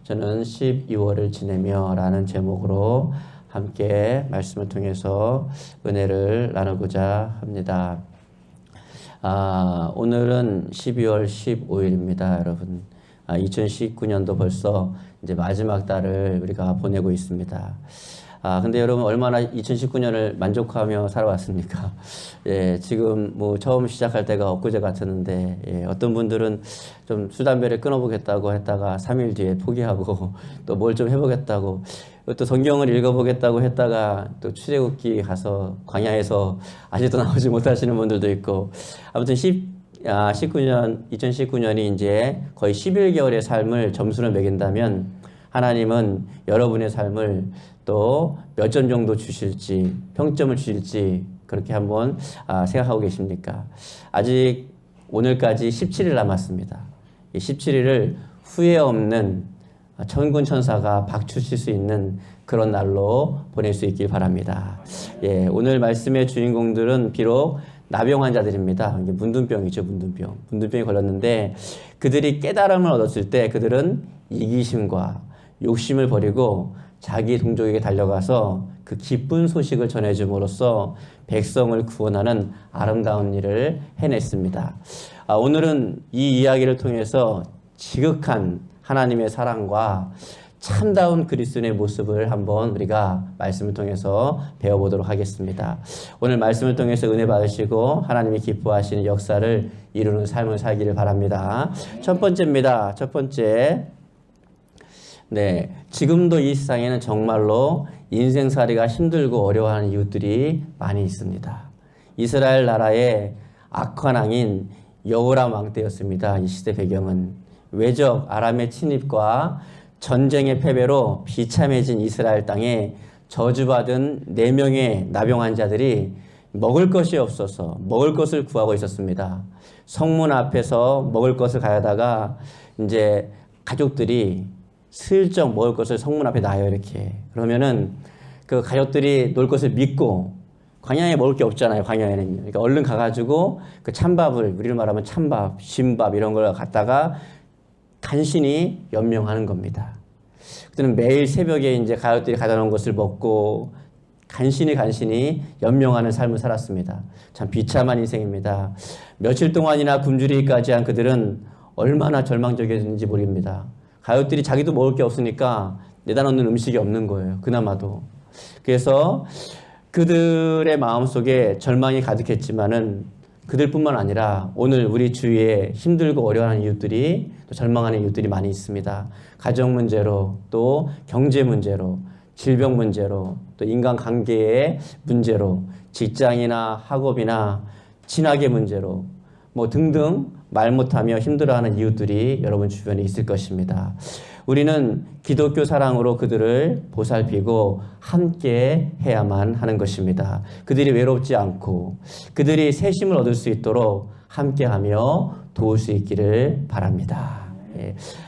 저는 12월을 지내며 라는 제목으로 함께 말씀을 통해서 은혜를 나누고자 합니다. 오늘은 12월 15일입니다, 여러분. 2019년도 벌써 이제 마지막 달을 우리가 보내고 있습니다. 근데 여러분 얼마나 2019년을 만족하며 살아왔습니까? 예, 지금 뭐 처음 시작할 때가 엊그제 같았는데, 예, 어떤 분들은 좀 술, 담배를 끊어보겠다고 했다가 3일 뒤에 포기하고 또 뭘 좀 해보겠다고 또 성경을 읽어보겠다고 했다가 또 출애굽기 가서 광야에서 아직도 나오지 못하시는 분들도 있고, 아무튼 2019년이 이제 거의 11개월의 삶을 점수를 매긴다면 하나님은 여러분의 삶을 또 몇 점 정도 주실지, 평점을 주실지 그렇게 한번 생각하고 계십니까? 아직 오늘까지 17일 남았습니다. 이 17일을 후회 없는 천군 천사가 박수칠 수 있는 그런 날로 보낼 수 있길 바랍니다. 예, 오늘 말씀의 주인공들은 비록 나병 환자들입니다. 이게 문둥병이죠, 문둥병. 문둥병이 걸렸는데 그들이 깨달음을 얻었을 때 그들은 이기심과 욕심을 버리고 자기 동족에게 달려가서 그 기쁜 소식을 전해줌으로써 백성을 구원하는 아름다운 일을 해냈습니다. 오늘은 이 이야기를 통해서 지극한 하나님의 사랑과 참다운 그리스도의 모습을 한번 우리가 말씀을 통해서 배워보도록 하겠습니다. 오늘 말씀을 통해서 은혜 받으시고 하나님이 기뻐하시는 역사를 이루는 삶을 살기를 바랍니다. 첫 번째입니다. 첫 번째. 네, 지금도 이 세상에는 정말로 인생살이가 힘들고 어려워하는 이웃들이 많이 있습니다. 이스라엘 나라의 악한 왕인 여호람 왕 때였습니다. 이 시대 배경은 외적 아람의 침입과 전쟁의 패배로 비참해진 이스라엘 땅에 저주받은 4명의 나병 환자들이 먹을 것이 없어서 먹을 것을 구하고 있었습니다. 성문 앞에서 먹을 것을 가려다가 이제 가족들이 슬쩍 먹을 것을 성문 앞에 놔요, 이렇게. 그러면은 그 가족들이 놀 것을 믿고, 광야에 먹을 게 없잖아요, 광야에는. 그러니까 얼른 가가지고 그 찬밥을, 우리로 말하면 찬밥, 신밥 이런 걸 갖다가 간신히 연명하는 겁니다. 그때는 매일 새벽에 이제 가족들이 가져다 놓은 것을 먹고 간신히 연명하는 삶을 살았습니다. 참 비참한 인생입니다. 며칠 동안이나 굶주리기까지 한 그들은 얼마나 절망적이었는지 모릅니다. 가족들이 자기도 먹을 게 없으니까 내다 놓는 음식이 없는 거예요. 그나마도. 그래서 그들의 마음속에 절망이 가득했지만은 그들뿐만 아니라 오늘 우리 주위에 힘들고 어려워하는 이웃들이, 또 절망하는 이웃들이 많이 있습니다. 가정 문제로, 또 경제 문제로, 질병 문제로, 또 인간관계의 문제로, 직장이나 학업이나 친학의 문제로 뭐 등등 말 못하며 힘들어하는 이웃들이 여러분 주변에 있을 것입니다. 우리는 기독교 사랑으로 그들을 보살피고 함께 해야만 하는 것입니다. 그들이 외롭지 않고 그들이 새심을 얻을 수 있도록 함께하며 도울 수 있기를 바랍니다.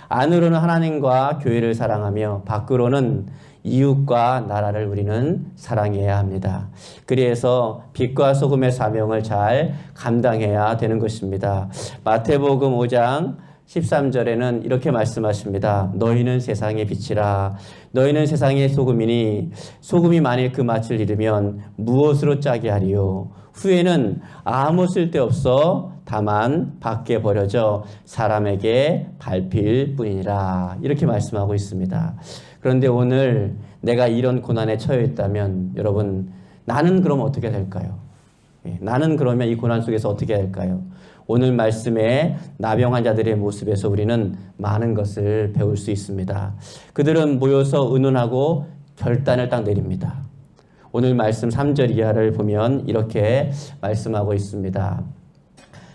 안으로는 하나님과 교회를 사랑하며 밖으로는 이웃과 나라를 우리는 사랑해야 합니다. 그래서 빛과 소금의 사명을 잘 감당해야 되는 것입니다. 마태복음 5장 13절에는 이렇게 말씀하십니다. 너희는 세상의 빛이라. 너희는 세상의 소금이니 소금이 만일 그 맛을 잃으면 무엇으로 짜게 하리요. 후에는 아무 쓸데없어 다만 밖에 버려져 사람에게 밟힐 뿐이니라. 이렇게 말씀하고 있습니다. 그런데 오늘 내가 이런 고난에 처해 있다면 여러분, 나는 그럼 어떻게 될까요? 나는 그러면 이 고난 속에서 어떻게 할까요? 오늘 말씀의 나병 환자들의 모습에서 우리는 많은 것을 배울 수 있습니다. 그들은 모여서 의논하고 결단을 딱 내립니다. 오늘 말씀 3절 이하를 보면 이렇게 말씀하고 있습니다.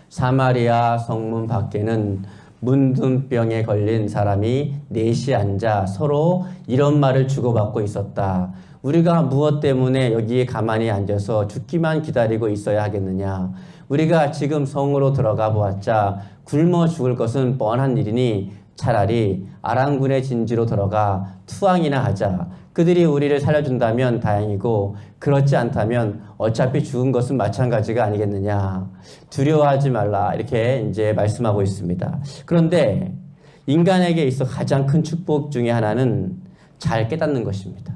사마리아 성문 밖에는 문둥병에 걸린 사람이 넷이 앉아 서로 이런 말을 주고받고 있었다. 우리가 무엇 때문에 여기에 가만히 앉아서 죽기만 기다리고 있어야 하겠느냐. 우리가 지금 성으로 들어가 보았자 굶어 죽을 것은 뻔한 일이니 차라리 아람군의 진지로 들어가 투항이나 하자. 그들이 우리를 살려준다면 다행이고 그렇지 않다면 어차피 죽은 것은 마찬가지가 아니겠느냐. 두려워하지 말라. 이렇게 이제 말씀하고 있습니다. 그런데 인간에게 있어 가장 큰 축복 중에 하나는 잘 깨닫는 것입니다.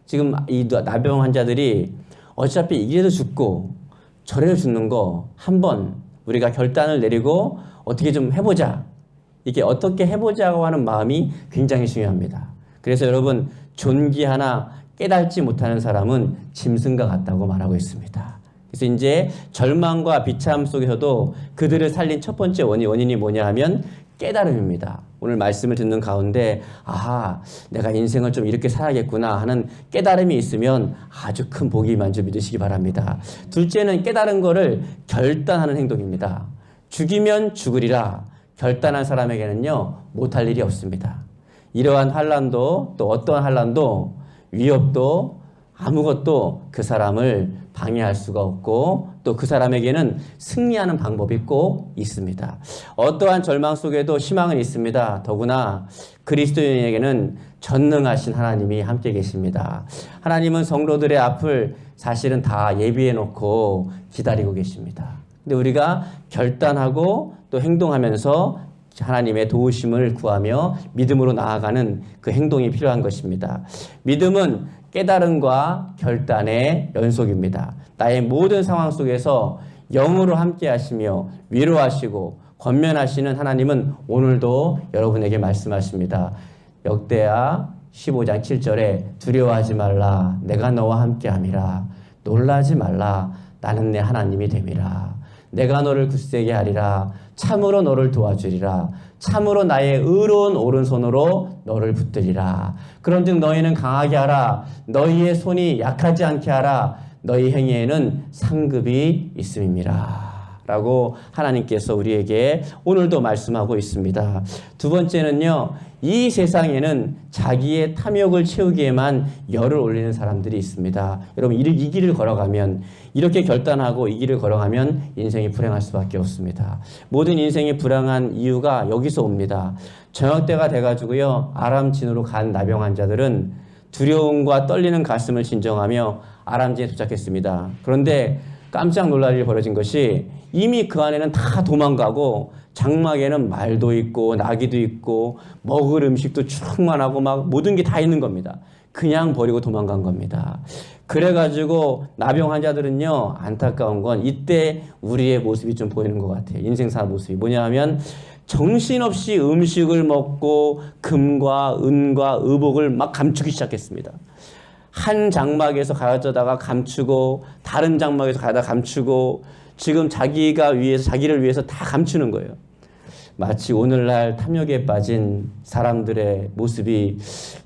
지금 이 나병 환자들이 어차피 이래도 죽고 저래도 죽는 거 한번 우리가 결단을 내리고 어떻게 좀 해보자. 이게 어떻게 해보자고 하는 마음이 굉장히 중요합니다. 그래서 여러분, 존귀하나 깨닫지 못하는 사람은 짐승과 같다고 말하고 있습니다. 그래서 이제 절망과 비참 속에서도 그들을 살린 첫 번째 원인이 뭐냐 하면 깨달음입니다. 오늘 말씀을 듣는 가운데 아하, 내가 인생을 좀 이렇게 살아야겠구나 하는 깨달음이 있으면 아주 큰 복이 임한 줄 믿으시기 바랍니다. 둘째는 깨달은 거를 결단하는 행동입니다. 죽이면 죽으리라 결단한 사람에게는요, 못할 일이 없습니다. 이러한 환난도 또 어떠한 환난도 위협도 아무것도 그 사람을 방해할 수가 없고 또 그 사람에게는 승리하는 방법이 꼭 있습니다. 어떠한 절망 속에도 희망은 있습니다. 더구나 그리스도인에게는 전능하신 하나님이 함께 계십니다. 하나님은 성도들의 앞을 사실은 다 예비해 놓고 기다리고 계십니다. 근데 우리가 결단하고 또 행동하면서 하나님의 도우심을 구하며 믿음으로 나아가는 그 행동이 필요한 것입니다. 믿음은 깨달음과 결단의 연속입니다. 나의 모든 상황 속에서 영으로 함께 하시며 위로하시고 권면하시는 하나님은 오늘도 여러분에게 말씀하십니다. 역대하 15장 7절에 두려워하지 말라 내가 너와 함께함이라 놀라지 말라 나는 내 하나님이 됨이라 내가 너를 굳세게 하리라 참으로 너를 도와주리라 참으로 나의 의로운 오른손으로 너를 붙들리라 그런즉 너희는 강하게 하라 너희의 손이 약하지 않게 하라 너희 행위에는 상급이 있음이라 라고 하나님께서 우리에게 오늘도 말씀하고 있습니다. 두 번째는요, 이 세상에는 자기의 탐욕을 채우기에만 열을 올리는 사람들이 있습니다. 여러분, 이 길을 걸어가면, 이렇게 결단하고 이 길을 걸어가면 인생이 불행할 수밖에 없습니다. 모든 인생이 불행한 이유가 여기서 옵니다. 저녁 때가 돼가지고요, 아람진으로 간 나병 환자들은 두려움과 떨리는 가슴을 진정하며 아람진에 도착했습니다. 그런데 깜짝 놀랄 일이 벌어진 것이 이미 그 안에는 다 도망가고 장막에는 말도 있고 나귀도 있고 먹을 음식도 충만하고 막 모든 게 다 있는 겁니다. 그냥 버리고 도망간 겁니다. 그래가지고 나병 환자들은요, 안타까운 건 이때 우리의 모습이 좀 보이는 것 같아요. 인생사 모습이 뭐냐 하면 정신없이 음식을 먹고 금과 은과 의복을 막 감추기 시작했습니다. 한 장막에서 가져다가 감추고 다른 장막에서 가져다 감추고 지금 자기를 위해서 다 감추는 거예요. 마치 오늘날 탐욕에 빠진 사람들의 모습이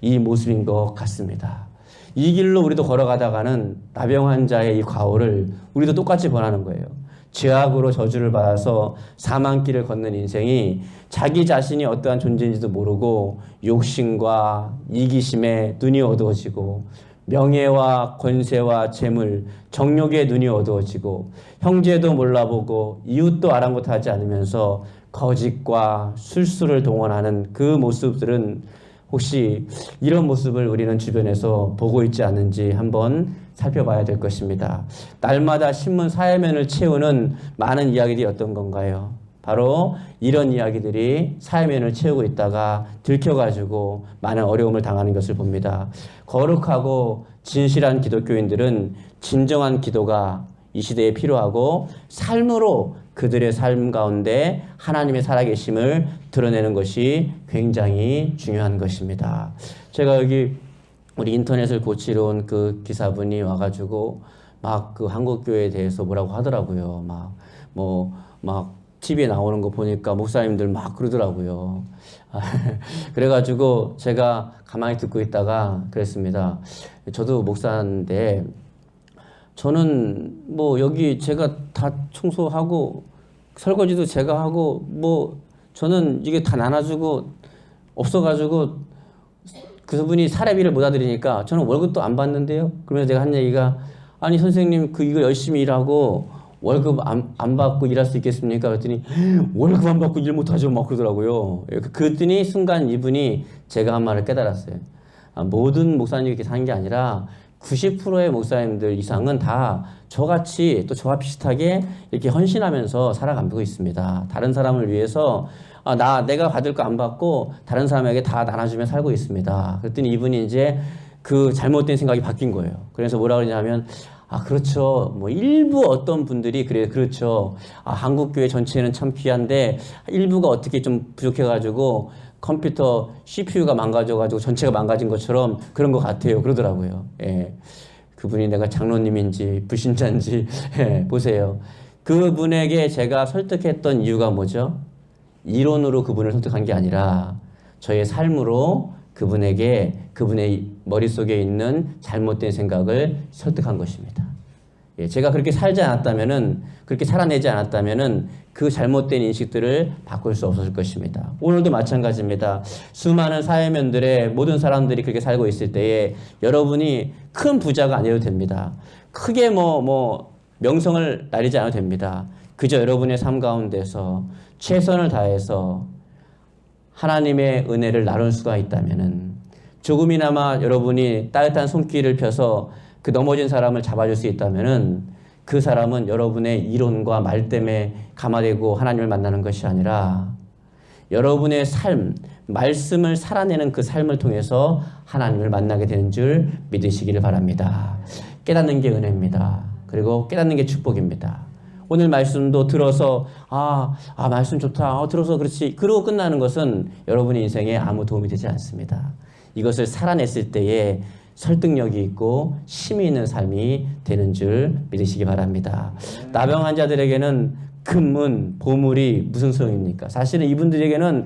이 모습인 것 같습니다. 이 길로 우리도 걸어가다가는 나병 환자의 이 과오를 우리도 똑같이 권하는 거예요. 죄악으로 저주를 받아서 사망길을 걷는 인생이 자기 자신이 어떠한 존재인지도 모르고 욕심과 이기심에 눈이 어두워지고 명예와 권세와 재물, 정욕의 눈이 어두워지고 형제도 몰라보고 이웃도 아랑곳하지 않으면서 거짓과 술수를 동원하는 그 모습들은 혹시 이런 모습을 우리는 주변에서 보고 있지 않는지 한번 살펴봐야 될 것입니다. 날마다 신문 사회면을 채우는 많은 이야기들이 어떤 건가요? 바로 이런 이야기들이 사회면을 채우고 있다가 들켜가지고 많은 어려움을 당하는 것을 봅니다. 거룩하고 진실한 기독교인들은 진정한 기도가 이 시대에 필요하고 삶으로 그들의 삶 가운데 하나님의 살아계심을 드러내는 것이 굉장히 중요한 것입니다. 제가 여기 우리 인터넷을 고치러 온 그 기사분이 와가지고 막 그 한국교회에 대해서 뭐라고 하더라고요. 막 TV에 나오는 거 보니까 목사님들 막 그러더라고요. 그래가지고 제가 가만히 듣고 있다가 그랬습니다. 저도 목사인데 저는 뭐 여기 제가 다 청소하고 설거지도 제가 하고 뭐 저는 이게 다 나눠주고 없어가지고 그분이 사례비를 못 받으니까 저는 월급도 안 받는데요. 그러면서 제가 한 얘기가 아니 선생님 이거 열심히 일하고 월급 안 받고 일할 수 있겠습니까? 그랬더니 월급 안 받고 일 못하죠 막 그러더라고요. 그랬더니 순간 이분이 제가 한 말을 깨달았어요. 모든 목사님이 이렇게 사는 게 아니라 90%의 목사님들 이상은 다 저같이 또 저와 비슷하게 이렇게 헌신하면서 살아가고 있습니다. 다른 사람을 위해서 내가 받을 거 안 받고 다른 사람에게 다 나눠주며 살고 있습니다. 그랬더니 이분이 이제 그 잘못된 생각이 바뀐 거예요. 그래서 뭐라 그러냐면, 그렇죠. 뭐, 일부 어떤 분들이, 그렇죠. 한국교회 전체는 참 귀한데, 일부가 어떻게 좀 부족해가지고, 컴퓨터 CPU가 망가져가지고 전체가 망가진 것처럼 그런 것 같아요. 그러더라고요. 예. 그분이 내가 장로님인지, 불신자인지, 예, 보세요. 그분에게 제가 설득했던 이유가 뭐죠? 이론으로 그분을 설득한 게 아니라, 저의 삶으로 그분에게 그분의 머릿속에 있는 잘못된 생각을 설득한 것입니다. 예, 제가 그렇게 살지 않았다면은, 그렇게 살아내지 않았다면은 그 잘못된 인식들을 바꿀 수 없었을 것입니다. 오늘도 마찬가지입니다. 수많은 사회면들의 모든 사람들이 그렇게 살고 있을 때에 여러분이 큰 부자가 아니어도 됩니다. 크게 명성을 날리지 않아도 됩니다. 그저 여러분의 삶 가운데서 최선을 다해서 하나님의 은혜를 나눌 수가 있다면은, 조금이나마 여러분이 따뜻한 손길을 펴서 그 넘어진 사람을 잡아줄 수 있다면은, 그 사람은 여러분의 이론과 말 때문에 감화되고 하나님을 만나는 것이 아니라 여러분의 삶, 말씀을 살아내는 그 삶을 통해서 하나님을 만나게 되는 줄 믿으시기를 바랍니다. 깨닫는 게 은혜입니다. 그리고 깨닫는 게 축복입니다. 오늘 말씀도 들어서 말씀 좋다. 들어서 그렇지. 그러고 끝나는 것은 여러분의 인생에 아무 도움이 되지 않습니다. 이것을 살아냈을 때에 설득력이 있고 힘이 있는 삶이 되는 줄 믿으시기 바랍니다. 나병 환자들에게는 금은, 보물이 무슨 소용입니까? 사실은 이분들에게는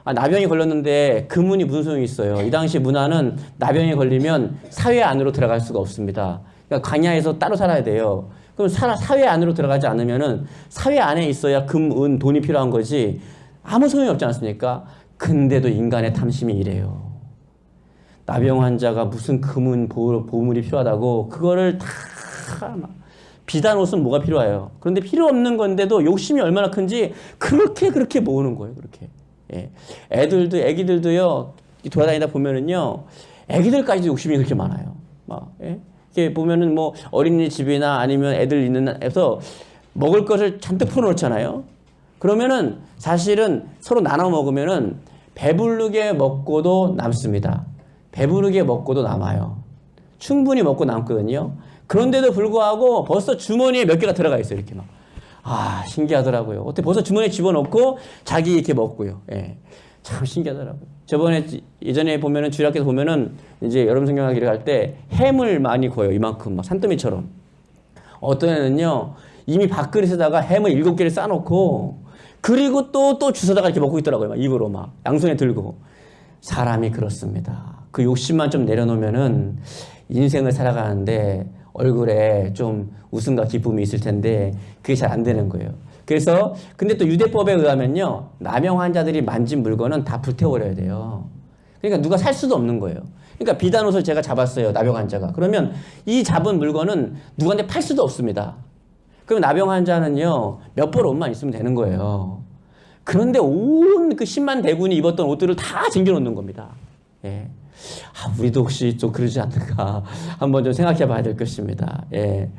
나병이 걸렸는데 금은이 무슨 소용이 있어요. 이 당시 문화는 나병이 걸리면 사회 안으로 들어갈 수가 없습니다. 그러니까 광야에서 따로 살아야 돼요. 그럼 사회 안으로 들어가지 않으면은 사회 안에 있어야 금, 은, 돈이 필요한 거지 아무 소용이 없지 않습니까? 근데도 인간의 탐심이 이래요. 나병 환자가 무슨 금은, 보물이 필요하다고 그거를 다 비단 옷은 뭐가 필요해요. 그런데 필요 없는 건데도 욕심이 얼마나 큰지 그렇게 모으는 거예요. 그렇게. 예. 애기들도요 돌아다니다 보면은요 애기들까지도 욕심이 그렇게 많아요. 예? 이렇게 보면은 어린이집이나 아니면 애들 있는 데서 먹을 것을 잔뜩 풀어놓잖아요. 그러면은 사실은 서로 나눠 먹으면은 배부르게 먹고도 남습니다. 배부르게 먹고도 남아요. 충분히 먹고 남거든요. 그런데도 불구하고 벌써 주머니에 몇 개가 들어가 있어요. 이렇게 신기하더라고요. 어떻게 벌써 주머니에 집어넣고 자기 이렇게 먹고요. 예. 참 신기하더라고요. 예전에 보면은 주일학교에서 보면은 이제 여름 성경하기를 갈 때 햄을 많이 구워요. 이만큼 산더미처럼. 어떤 애는요 이미 밥그릇에다가 햄을 7개를 싸놓고 그리고 또 주워다가 이렇게 먹고 있더라고요. 입으로 양손에 들고. 사람이 그렇습니다. 그 욕심만 좀 내려놓으면은 인생을 살아가는데 얼굴에 좀 웃음과 기쁨이 있을 텐데 그게 잘 안 되는 거예요. 그래서 근데 또 유대법에 의하면요 나병 환자들이 만진 물건은 다 불태워버려야 돼요. 그러니까 누가 살 수도 없는 거예요. 그러니까 비단 옷을 제가 잡았어요. 나병 환자가. 그러면 이 잡은 물건은 누구한테 팔 수도 없습니다. 그럼 나병 환자는요 몇 벌 옷만 있으면 되는 거예요. 그런데 온 그 10만 대군이 입었던 옷들을 다 쟁겨놓는 겁니다. 예. 우리도 혹시 좀 그러지 않는가 한번 좀 생각해 봐야 될 것입니다. 예.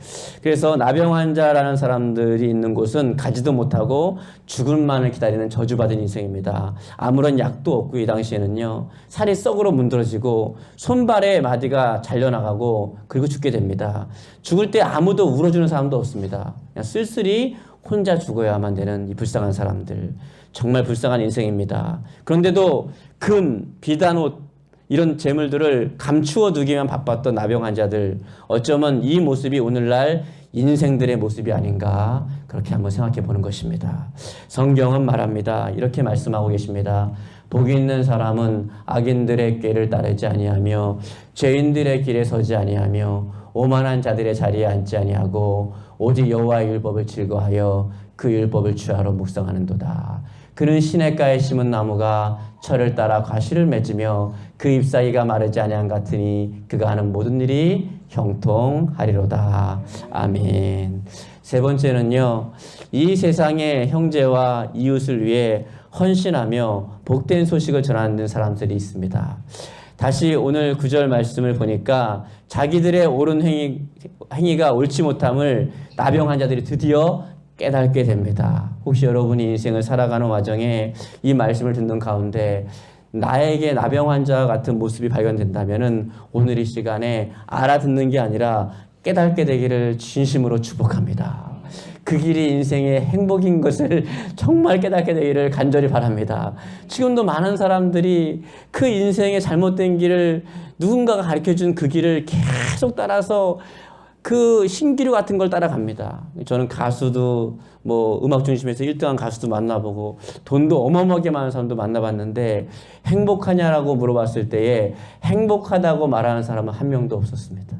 그래서 나병 환자라는 사람들이 있는 곳은 가지도 못하고 죽음만을 기다리는 저주받은 인생입니다. 아무런 약도 없고 이 당시에는요 살이 썩으로 문드러지고 손발에 마디가 잘려나가고 그리고 죽게 됩니다. 죽을 때 아무도 울어주는 사람도 없습니다. 그냥 쓸쓸히 혼자 죽어야만 되는 이 불쌍한 사람들, 정말 불쌍한 인생입니다. 그런데도 금, 비단 옷 이런 재물들을 감추어 두기만 바빴던 나병 환자들, 어쩌면 이 모습이 오늘날 인생들의 모습이 아닌가 그렇게 한번 생각해 보는 것입니다. 성경은 말합니다. 이렇게 말씀하고 계십니다. 복 있는 사람은 악인들의 꾀를 따르지 아니하며 죄인들의 길에 서지 아니하며 오만한 자들의 자리에 앉지 아니하고 오직 여호와의 율법을 즐거하여 그 율법을 주하러 묵상하는도다. 그는 시냇가에 심은 나무가 철을 따라 과실을 맺으며 그 잎사귀가 마르지 아니한 같으니 그가 하는 모든 일이 형통하리로다. 아멘. 세 번째는요, 이 세상의 형제와 이웃을 위해 헌신하며 복된 소식을 전하는 사람들이 있습니다. 다시 오늘 9절 말씀을 보니까 자기들의 옳은 행위가 옳지 못함을 나병 환자들이 드디어 깨닫게 됩니다. 혹시 여러분이 인생을 살아가는 와중에 이 말씀을 듣는 가운데 나에게 나병 환자 같은 모습이 발견된다면은 오늘 이 시간에 알아듣는 게 아니라 깨닫게 되기를 진심으로 축복합니다. 그 길이 인생의 행복인 것을 정말 깨닫게 되기를 간절히 바랍니다. 지금도 많은 사람들이 그 인생의 잘못된 길을 누군가가 가르쳐준 그 길을 계속 따라서 그 신기루 같은 걸 따라갑니다. 저는 가수도 뭐 음악 중심에서 1등한 가수도 만나보고 돈도 어마어마하게 많은 사람도 만나봤는데 행복하냐라고 물어봤을 때에 행복하다고 말하는 사람은 한 명도 없었습니다.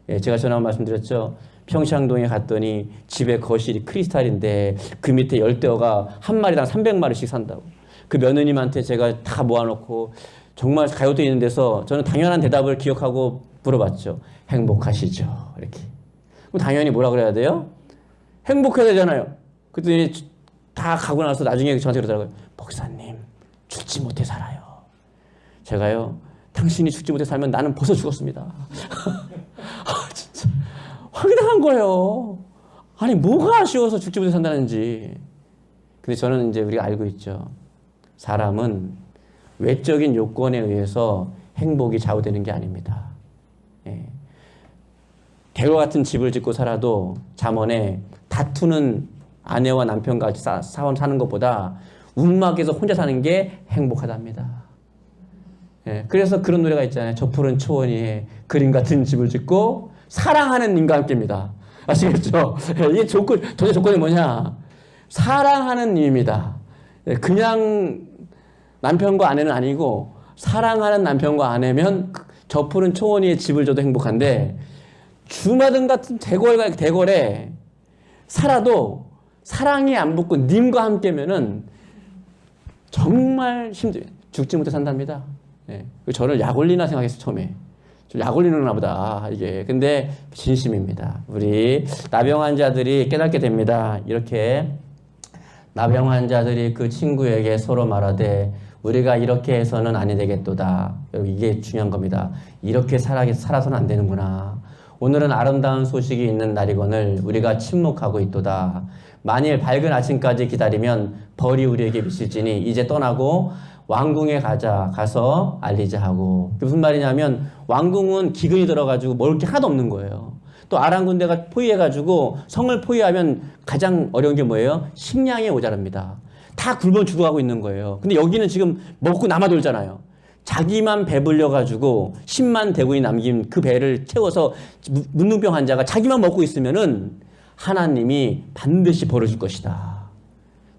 예, 제가 전에 말씀드렸죠. 평창동에 갔더니 집에 거실이 크리스탈인데 그 밑에 열대어가 한 마리당 300마리씩 산다고. 그 며느님한테 제가 다 모아놓고 정말 가요도 있는 데서 저는 당연한 대답을 기억하고 물어봤죠. 행복하시죠? 이렇게. 그럼 당연히 뭐라 그래야 돼요? 행복해야 되잖아요. 그랬더니 다 가고 나서 나중에 저한테 그러더라고요. 목사님, 죽지 못해 살아요. 제가요, 당신이 죽지 못해 살면 나는 벌써 죽었습니다. 아, 진짜. 황당한 거예요. 아니, 뭐가 아쉬워서 죽지 못해 산다는지. 근데 저는 이제 우리가 알고 있죠. 사람은 외적인 요건에 의해서 행복이 좌우되는 게 아닙니다. 예. 대로 같은 집을 짓고 살아도 잠언에 다투는 아내와 남편과 같이 사는 것보다 움막에서 혼자 사는 게 행복하답니다. 예. 그래서 그런 노래가 있잖아요. 저 푸른 초원위에 그림 같은 집을 짓고 사랑하는 님과 함께입니다. 아시겠죠? 이게 도대체 조건이 뭐냐? 사랑하는 님입니다. 예. 그냥 남편과 아내는 아니고 사랑하는 남편과 아내면 저 푸른 초원 위에 집을 줘도 행복한데 주마등 같은 대궐에 살아도 사랑이 안 붙고 님과 함께면은 정말 죽지 못해 산답니다. 예. 저를 약 올리나 생각했어요, 처음에. 약 올리는구나 보다, 이게. 근데 진심입니다. 우리 나병 환자들이 깨닫게 됩니다. 이렇게 나병 환자들이 그 친구에게 서로 말하되 우리가 이렇게 해서는 아니 되겠도다. 여러분, 이게 중요한 겁니다. 이렇게 살아서는 안 되는구나. 오늘은 아름다운 소식이 있는 날이거늘 우리가 침묵하고 있도다. 만일 밝은 아침까지 기다리면 벌이 우리에게 미칠지니 이제 떠나고 왕궁에 가서 알리자 하고. 무슨 말이냐면 왕궁은 기근이 들어가지고 먹을 게 하나도 없는 거예요. 또 아람 군대가 포위해가지고 성을 포위하면 가장 어려운 게 뭐예요? 식량이 모자랍니다. 다 굶어 죽어가고 있는 거예요. 근데 여기는 지금 먹고 남아 돌잖아요. 자기만 배불려가지고 10만 대군이 남긴 그 배를 채워서 문둥병 환자가 자기만 먹고 있으면은 하나님이 반드시 벌어줄 것이다.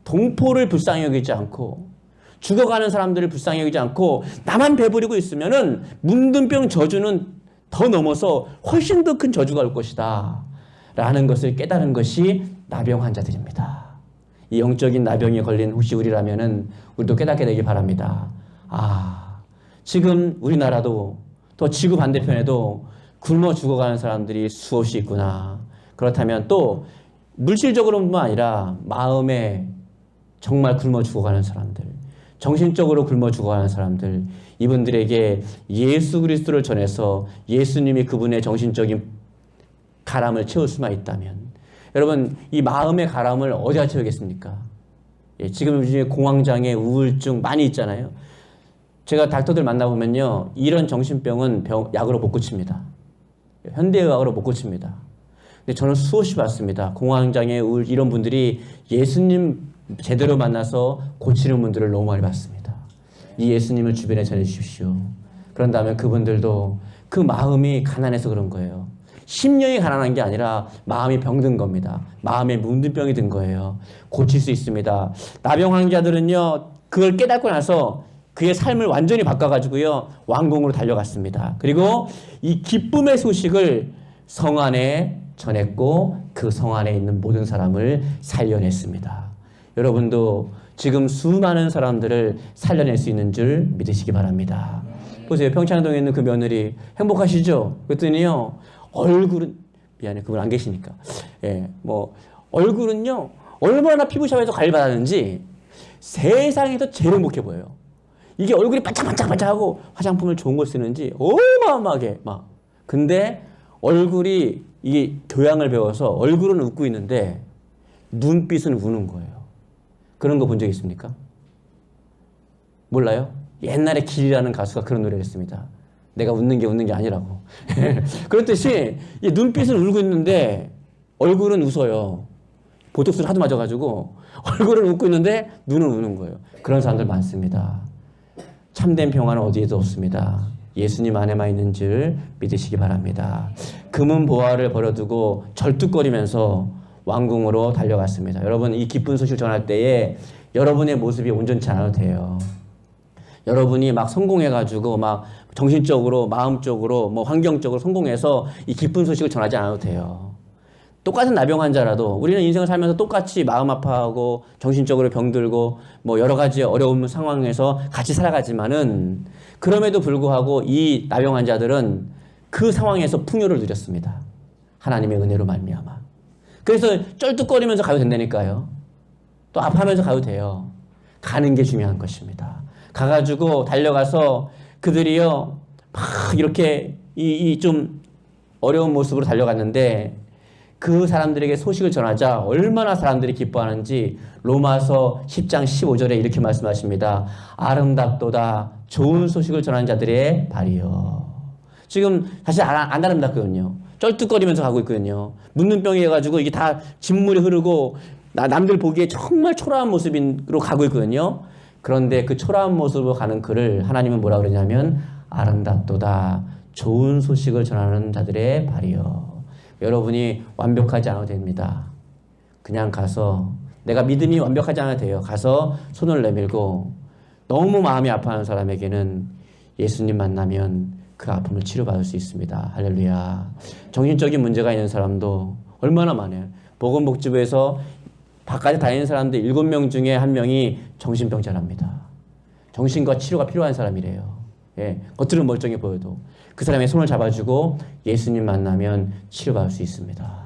동포를 불쌍히 여기지 않고 죽어가는 사람들을 불쌍히 여기지 않고 나만 배부리고 있으면은 문둥병 저주는 더 넘어서 훨씬 더 큰 저주가 올 것이다. 라는 것을 깨달은 것이 나병 환자들입니다. 이 영적인 나병에 걸린 혹시 우리라면은 우리도 깨닫게 되길 바랍니다. 지금 우리나라도 또 지구 반대편에도 굶어 죽어가는 사람들이 수없이 있구나. 그렇다면 또 물질적으로뿐만 아니라 마음에 정말 굶어 죽어가는 사람들, 정신적으로 굶어 죽어가는 사람들, 이분들에게 예수 그리스도를 전해서 예수님이 그분의 정신적인 가람을 채울 수만 있다면, 여러분, 이 마음의 가람을 어디다 채우겠습니까? 지금 요즘에 공황장애, 우울증 많이 있잖아요. 제가 닥터들 만나보면요, 이런 정신병은 약으로 못 고칩니다. 현대의학으로 못 고칩니다. 근데 저는 수없이 봤습니다. 공황장애, 우울 이런 분들이 예수님 제대로 만나서 고치는 분들을 너무 많이 봤습니다. 이 예수님을 주변에 전해주십시오. 그런 다음에 그분들도 그 마음이 가난해서 그런 거예요. 심령이 가난한 게 아니라 마음이 병든 겁니다. 마음에 문둥병이 든 거예요. 고칠 수 있습니다. 나병 환자들은요, 그걸 깨닫고 나서 그의 삶을 완전히 바꿔가지고요, 왕궁으로 달려갔습니다. 그리고 이 기쁨의 소식을 성 안에 전했고 그 성 안에 있는 모든 사람을 살려냈습니다. 여러분도 지금 수많은 사람들을 살려낼 수 있는 줄 믿으시기 바랍니다. 보세요. 평창동에 있는 그 며느리 행복하시죠? 그랬더니요, 얼굴은, 미안해, 그분 안 계시니까. 예, 뭐, 얼굴은요, 얼마나 피부샵에서 관리 받았는지 세상에서 제일 행복해 보여요. 이게 얼굴이 반짝반짝반짝하고 화장품을 좋은 걸 쓰는지 어마어마하게 막. 근데 얼굴이 이게 교양을 배워서 얼굴은 웃고 있는데 눈빛은 우는 거예요. 그런 거 본 적 있습니까? 몰라요? 옛날에 길이라는 가수가 그런 노래를 했습니다. 내가 웃는 게 아니라고. 그렇듯이 이 눈빛은 울고 있는데 얼굴은 웃어요. 보톡스를 하도 맞아가지고 얼굴은 웃고 있는데 눈은 우는 거예요. 그런 사람들 많습니다. 참된 평화는 어디에도 없습니다. 예수님 안에만 있는 줄 믿으시기 바랍니다. 금은 보화를 버려두고 절뚝거리면서 왕궁으로 달려갔습니다. 여러분, 이 기쁜 소식을 전할 때에 여러분의 모습이 온전치 않아도 돼요. 여러분이 막 성공해가지고 막 정신적으로, 마음적으로, 뭐 환경적으로 성공해서 이 기쁜 소식을 전하지 않아도 돼요. 똑같은 나병 환자라도 우리는 인생을 살면서 똑같이 마음 아파하고 정신적으로 병들고 뭐 여러 가지 어려운 상황에서 같이 살아가지만은 그럼에도 불구하고 이 나병 환자들은 그 상황에서 풍요를 누렸습니다. 하나님의 은혜로 말미암아. 그래서 쩔뚝거리면서 가도 된다니까요. 또 아파하면서 가도 돼요. 가는 게 중요한 것입니다. 가가지고 달려가서 그들이요 막 이렇게 이 좀 어려운 모습으로 달려갔는데 그 사람들에게 소식을 전하자 얼마나 사람들이 기뻐하는지 로마서 10장 15절에 이렇게 말씀하십니다. 아름답도다 좋은 소식을 전하는 자들의 발이요. 지금 사실 안 아름답거든요. 쩔뚝거리면서 가고 있거든요. 묻는 병이 해가지고 이게 다 진물이 흐르고 남들 보기에 정말 초라한 모습으로 가고 있거든요. 그런데 그 초라한 모습으로 가는 그를 하나님은 뭐라 그러냐면 아름답도다 좋은 소식을 전하는 자들의 발이요. 여러분이 완벽하지 않아도 됩니다. 그냥 가서 내가 믿음이 완벽하지 않아도 돼요. 가서 손을 내밀고 너무 마음이 아파하는 사람에게는 예수님 만나면 그 아픔을 치료받을 수 있습니다. 할렐루야. 정신적인 문제가 있는 사람도 얼마나 많아요. 보건복지부에서 바깥에 다니는 사람들 7명 중에 1명이 정신병자랍니다. 정신과 치료가 필요한 사람이래요. 예, 겉으로는 멀쩡해 보여도 그 사람의 손을 잡아주고 예수님 만나면 치료받을 수 있습니다.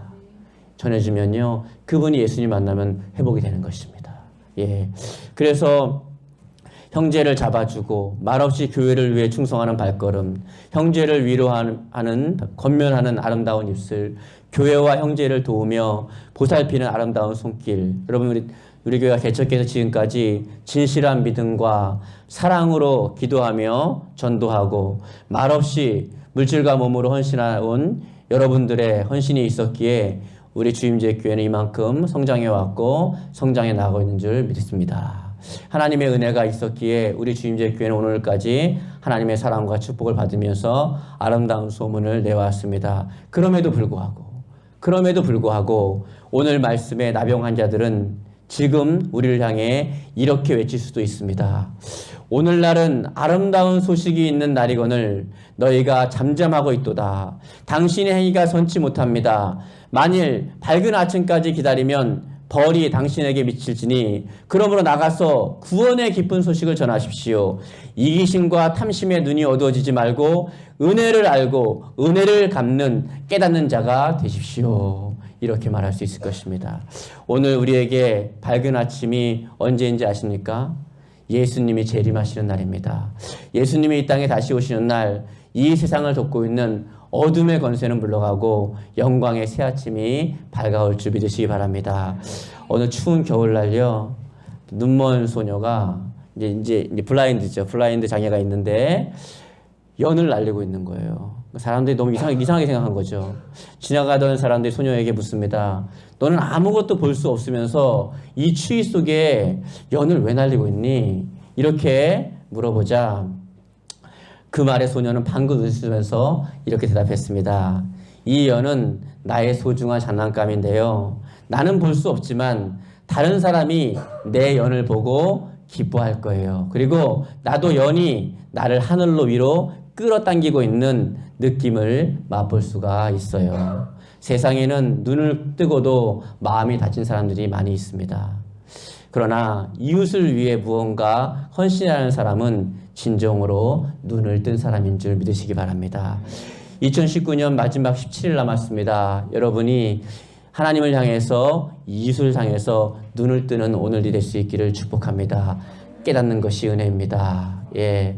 전해주면요, 그분이 예수님 만나면 회복이 되는 것입니다. 예, 그래서 형제를 잡아주고 말없이 교회를 위해 충성하는 발걸음, 형제를 위로하는 권면하는 아름다운 입술, 교회와 형제를 도우며 보살피는 아름다운 손길. 여러분, 우리 교회가 개척해서 지금까지 진실한 믿음과 사랑으로 기도하며 전도하고 말없이 물질과 몸으로 헌신해온 여러분들의 헌신이 있었기에 우리 주임제 교회는 이만큼 성장해 왔고 성장해 나가고 있는 줄 믿습니다. 하나님의 은혜가 있었기에 우리 주임제 교회는 오늘까지 하나님의 사랑과 축복을 받으면서 아름다운 소문을 내왔습니다. 그럼에도 불구하고 오늘 말씀의 나병 환자들은 지금 우리를 향해 이렇게 외칠 수도 있습니다. 오늘날은 아름다운 소식이 있는 날이거늘 너희가 잠잠하고 있도다. 당신의 행위가 선치 못합니다. 만일 밝은 아침까지 기다리면 벌이 당신에게 미칠지니 그러므로 나가서 구원의 기쁜 소식을 전하십시오. 이기심과 탐심의 눈이 어두워지지 말고 은혜를 알고 은혜를 갚는 깨닫는 자가 되십시오. 이렇게 말할 수 있을 것입니다. 오늘 우리에게 밝은 아침이 언제인지 아십니까? 예수님이 재림하시는 날입니다. 예수님이 이 땅에 다시 오시는 날, 이 세상을 덮고 있는 어둠의 권세는 물러가고 영광의 새 아침이 밝아올 줄 믿으시기 바랍니다. 어느 추운 겨울날요, 눈먼 소녀가 이제 블라인드죠. 블라인드 장애가 있는데 연을 날리고 있는 거예요. 사람들이 너무 이상하게 생각한 거죠. 지나가던 사람들이 소녀에게 묻습니다. 너는 아무것도 볼 수 없으면서 이 추위 속에 연을 왜 날리고 있니? 이렇게 물어보자 그 말에 소녀는 방긋 웃으면서 이렇게 대답했습니다. 이 연은 나의 소중한 장난감인데요. 나는 볼 수 없지만 다른 사람이 내 연을 보고 기뻐할 거예요. 그리고 나도 연이 나를 하늘로 위로 끌어당기고 있는 느낌을 맛볼 수가 있어요. 세상에는 눈을 뜨고도 마음이 다친 사람들이 많이 있습니다. 그러나 이웃을 위해 무언가 헌신하는 사람은 진정으로 눈을 뜬 사람인 줄 믿으시기 바랍니다. 2019년 마지막 17일 남았습니다. 여러분이 하나님을 향해서 이웃을 향해서 눈을 뜨는 오늘이 될 수 있기를 축복합니다. 깨닫는 것이 은혜입니다. 예.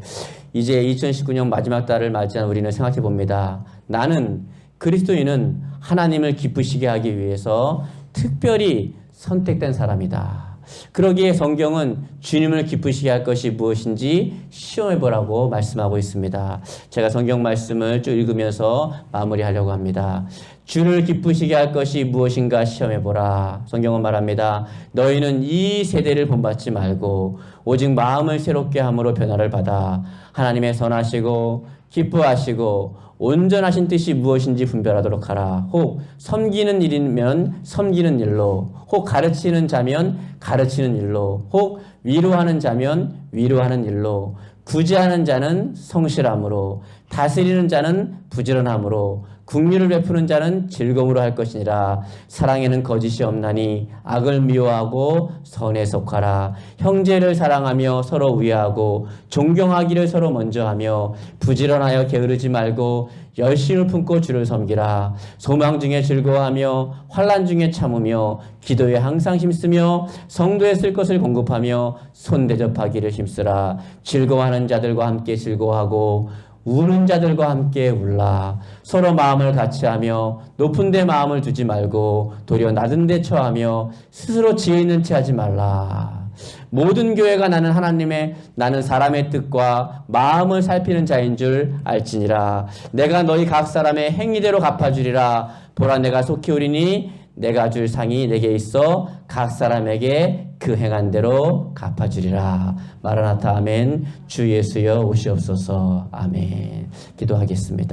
이제 2019년 마지막 달을 맞이한 우리는 생각해 봅니다. 나는 그리스도인은 하나님을 기쁘시게 하기 위해서 특별히 선택된 사람이다. 그러기에 성경은 주님을 기쁘시게 할 것이 무엇인지 시험해보라고 말씀하고 있습니다. 제가 성경 말씀을 쭉 읽으면서 마무리하려고 합니다. 주를 기쁘시게 할 것이 무엇인가 시험해보라. 성경은 말합니다. 너희는 이 세대를 본받지 말고 오직 마음을 새롭게 함으로 변화를 받아 하나님의 선하시고 기뻐하시고 온전하신 뜻이 무엇인지 분별하도록 하라. 혹 섬기는 일이면 섬기는 일로, 혹 가르치는 자면 가르치는 일로, 혹 위로하는 자면 위로하는 일로, 구제하는 자는 성실함으로, 다스리는 자는 부지런함으로, 긍휼을 베푸는 자는 즐거움으로 할 것이니라. 사랑에는 거짓이 없나니 악을 미워하고 선에 속하라. 형제를 사랑하며 서로 위하고 존경하기를 서로 먼저 하며 부지런하여 게으르지 말고 열심을 품고 주를 섬기라. 소망 중에 즐거워하며 환난 중에 참으며 기도에 항상 힘쓰며 성도에 쓸 것을 공급하며 손 대접하기를 힘쓰라. 즐거워하는 자들과 함께 즐거워하고 우는 자들과 함께 울라. 서로 마음을 같이하며 높은 데 마음을 두지 말고 도리어 낮은 데 처하며 스스로 지혜 있는 채 하지 말라. 모든 교회가 나는 사람의 뜻과 마음을 살피는 자인 줄 알지니라. 내가 너희 각 사람의 행위대로 갚아주리라. 보라, 내가 속히 오리니 내가 줄 상이 내게 있어 각 사람에게 그 행한 대로 갚아주리라. 마라나타. 아멘. 주 예수여 오시옵소서. 아멘. 기도하겠습니다.